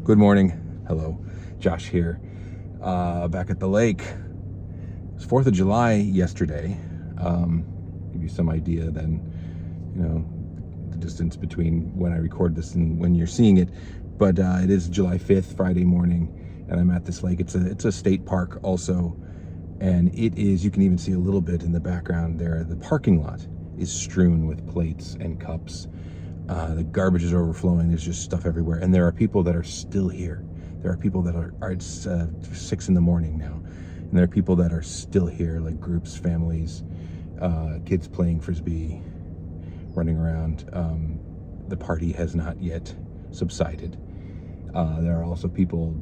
Good morning. Hello. Josh here. Back at the lake. It was 4th of July yesterday. Give you some idea then, the distance between when I record this and when you're seeing it. But it is July 5th, Friday morning, and I'm at this lake. It's a state park also. And it is, you can even see a little bit in the background there, the parking lot is strewn with plates and cups. The garbage is overflowing. There's just stuff everywhere. And there are people that are still here. There are people that are it's 6 in the morning now. And there are people that are still here, like groups, families, kids playing Frisbee, running around. The party has not yet subsided. There are also people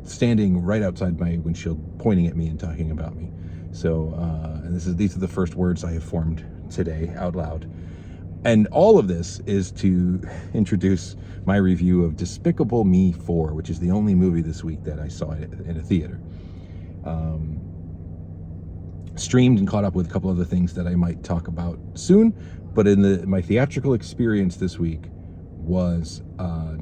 standing right outside my windshield, pointing at me and talking about me. So, and these are the first words I have formed today out loud. And all of this is to introduce my review of Despicable Me 4, which is the only movie this week that I saw in a theater. Streamed and caught up with a couple other things that I might talk about soon, but my theatrical experience this week was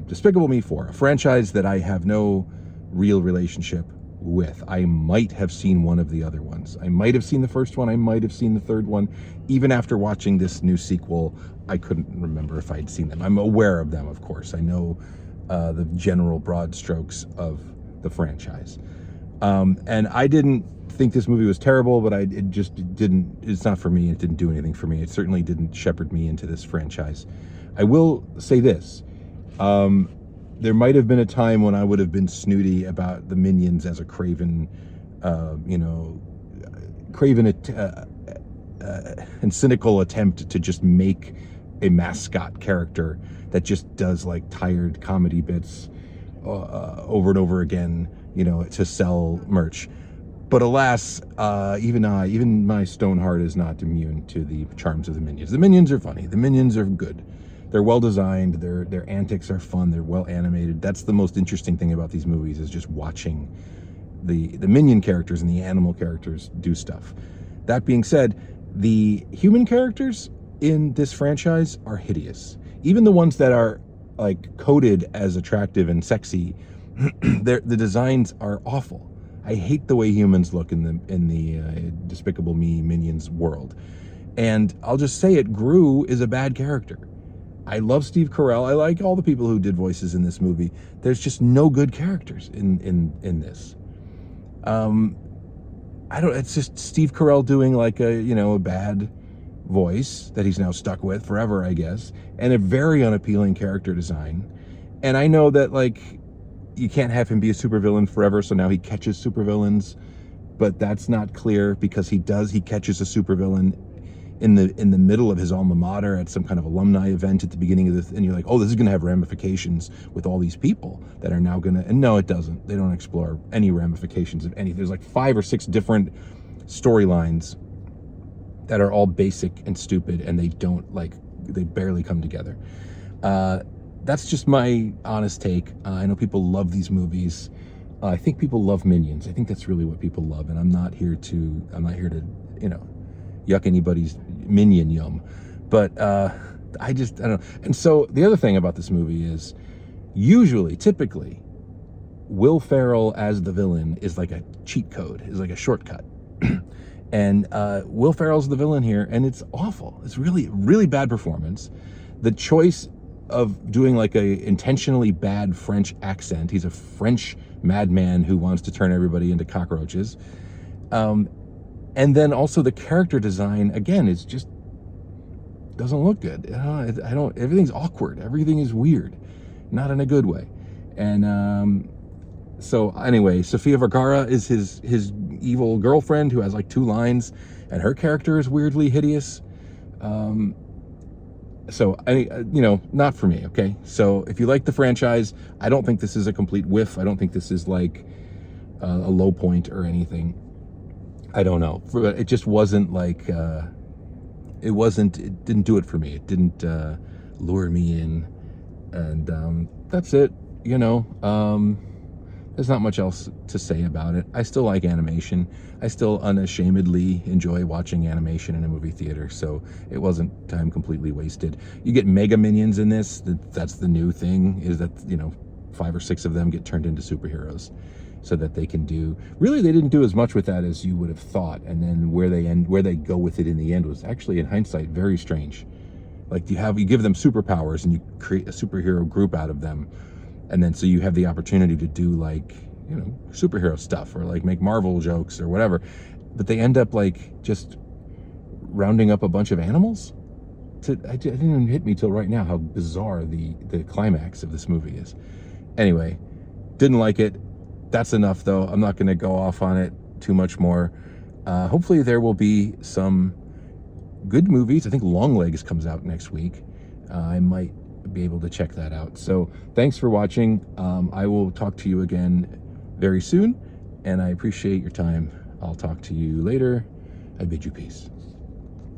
Despicable Me 4, a franchise that I have no real relationship with. I might have seen one of the other ones. I might have seen the first one. I might have seen the third one. Even after watching this new sequel, I couldn't remember if I'd seen them. I'm aware of them, of course. I know the general broad strokes of the franchise. And I didn't think this movie was terrible, but it just didn't, it's not for me. It didn't do anything for me. It certainly didn't shepherd me into this franchise. I will say this. There might have been a time when I would have been snooty about the Minions as a craven and cynical attempt to just make a mascot character that just does like tired comedy bits over and over again, to sell merch. But alas, even my stone heart is not immune to the charms of the Minions. The Minions are funny. The Minions are good. They're well designed. Their antics are fun. They're well animated. That's the most interesting thing about these movies, is just watching the Minion characters and the animal characters do stuff. That being said, the human characters in this franchise are hideous. Even the ones that are like coded as attractive and sexy, the designs are awful. I hate the way humans look in the Despicable Me Minions world. And I'll just say it, Gru is a bad character. I love Steve Carell. I like all the people who did voices in this movie. There's just no good characters in this. It's just Steve Carell doing like a bad voice that he's now stuck with forever, I guess, and a very unappealing character design. And I know that like you can't have him be a supervillain forever, so now he catches supervillains, but that's not clear because he catches a supervillain in the middle of his alma mater at some kind of alumni event at the beginning of this, and you're like, oh, this is going to have ramifications with all these people that are now going to, and no, it doesn't. They don't explore any ramifications of any. There's like 5 or 6 different storylines that are all basic and stupid, and they barely come together. That's just my honest take. I know people love these movies. I think people love Minions. I think that's really what people love, and I'm not here to yuck anybody's minion yum. But I don't know. And so the other thing about this movie is typically, Will Ferrell as the villain is like a cheat code, is like a shortcut. And Will Ferrell's the villain here, and it's awful. It's really, really bad performance. The choice of doing like a intentionally bad French accent. He's a French madman who wants to turn everybody into cockroaches. And then also the character design, again, is just doesn't look good. Everything's awkward. Everything is weird, not in a good way. And so anyway, Sofia Vergara is his evil girlfriend who has like 2 lines, and her character is weirdly hideous. So not for me. Okay. So if you like the franchise, I don't think this is a complete whiff. I don't think this is like a low point or anything. I don't know, but it just wasn't like, it didn't do it for me. It didn't lure me in, and that's it. There's not much else to say about it. I still like animation. I still unashamedly enjoy watching animation in a movie theater, so it wasn't time completely wasted. You get Mega Minions in this. That's the new thing, is that, 5 or 6 of them get turned into superheroes, so that they can do, really they didn't do as much with that as you would have thought, and then where they go with it in the end was actually, in hindsight, very strange. Like you give them superpowers and you create a superhero group out of them, and then so you have the opportunity to do, like, you know, superhero stuff, or like make Marvel jokes or whatever, but they end up like just rounding up a bunch of animals. It didn't even hit me till right now how bizarre the climax of this movie is. Anyway, didn't like it. That's enough, though. I'm not going to go off on it too much more. Hopefully there will be some good movies. I think Longlegs comes out next week. I might be able to check that out. So thanks for watching. I will talk to you again very soon, and I appreciate your time. I'll talk to you later. I bid you peace.